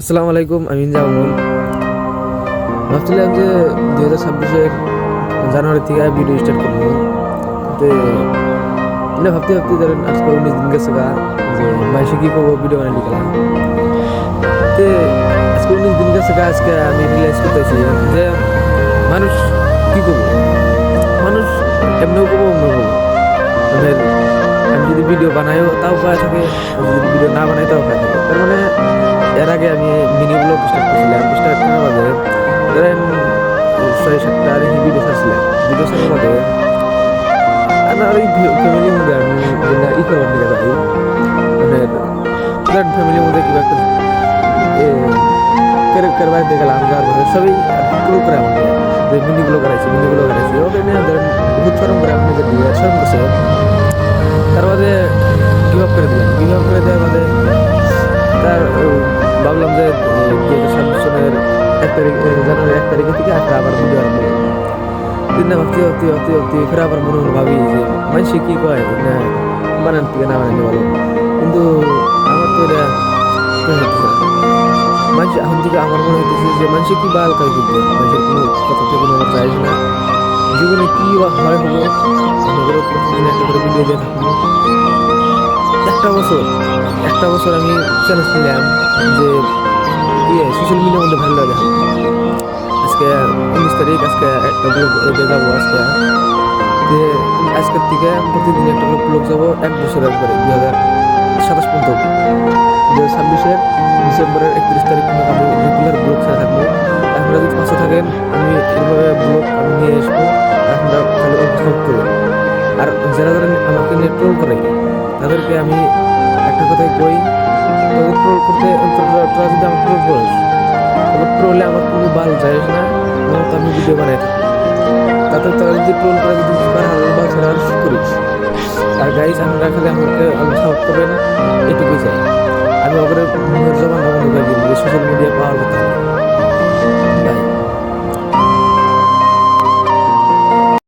আসসালামু আলাইকুম, আমি ইনজামুল। ভাবছিলাম যে 2026-এর জানুয়ারি থেকে ভিডিও স্টার্ট করবো। তো এটা ভাবতে ভাবতে ধরেন আজকে 19 দিন গেছে গা, যে মাসে কি করবো ভিডিও বানাই লিখলাম। তো আজকে 19 দিন গেছে গা, আজকে আমি রিয়েলাইজ করতেছি যে মানুষ কি করবো, মানুষ এমনিও করবো অমনিও করবো। মানে আমি যদি ভিডিও বানাইও তাও পায় থাকে, আমি যদি ভিডিও না বানাই তাও পায় থাকে। তার মানে এর আগে আমি মিনি ব্লগ স্টার্ট করছিলাম, স্টার্ট করার বাদে ধরেন 6-7টা আর কি ভিডিও ছাড়ছিলাম। ভিডিও ছাড়ার বাদে আমার ওই ফ্যামিলির মধ্যে আমি ই করবার দিকে যাই, মানে ধরেন ফ্যামিলির মধ্যে কিবা একটা ক্যারেক্টার বাড়িতে গেলাম, যার পরে সবই ট্রোল করে আমাকে যে মিনিগুলো করাইছি ওকে নিয়ে ধরেন বহুত শরম করে আমি নিজের দিয়ে শরম করছে। তার বাদে গিভ আপ করে দেওয়ার বাদে তার ভাবলাম যে 2026 সনের 1 তারিখ জানুয়ারি 1 তারিখে থেকে একটা আবার ভিডিও আরম্ভ করবো। দিন না ভাবতে ফের আবার মনে মনে ভাবি যে মানুষে কি কয় না বানান থেকে না বানানি বলো, কিন্তু আমার তো এটা হইতেছে না। মানুষ এখন থেকে আমার মনে হইতেছে যে মানুষে কি বাল কাজ করতে, মানুষের কোনো কথাতে কোনো আমার যায় না। জীবনে কি বা হয় হলো, আমাদের প্রতিদিন একটা করে ভিডিও দিয়ে থাকবো। একটা বছর আমি চ্যালেঞ্জ নিলাম যে সোশ্যাল মিডিয়ার মধ্যে ভালো লাগে। আজকে 19 তারিখ, আজকে একটা ব্লগ যাবো আজকে। যে আজকের থেকে প্রতিদিন একটা ব্লগ যাবো 1 বছর একবারে 2027 পর্যন্ত। 2026-এর ডিসেম্বরের 31 তারিখ পর্যন্ত আমি রেগুলার ব্লগ ছেড়ে থাকবো। আপনারা যদি পাশে থাকেন আমি এইভাবে ব্লগ আমি নিয়ে আসবো, আপনারা খালি সাপোর্ট করবেন। আর যারা যারা আমাকে নিয়ে ট্রোল করে তাদেরকে আমি একটা কথাই কই, তোদের ট্রোল করতে তোরা যদি আমার ট্রোল করিস, তবে ট্রোলে আমার কোনো বাল যায় না, এবং তো আমি ভিডিও বানাই থাকি। তাতে তোরা যদি ট্রোল করে যদি বাল ছাড়া করিস। আর গাইস, আপনারা খালি আমাকে সাপোর্ট করবেন, এটুকুই চাই। আমি ওপরে মুখের জবান বন্ধ করে দিই, সোশ্যাল মিডিয়া পাওয়ার কথা।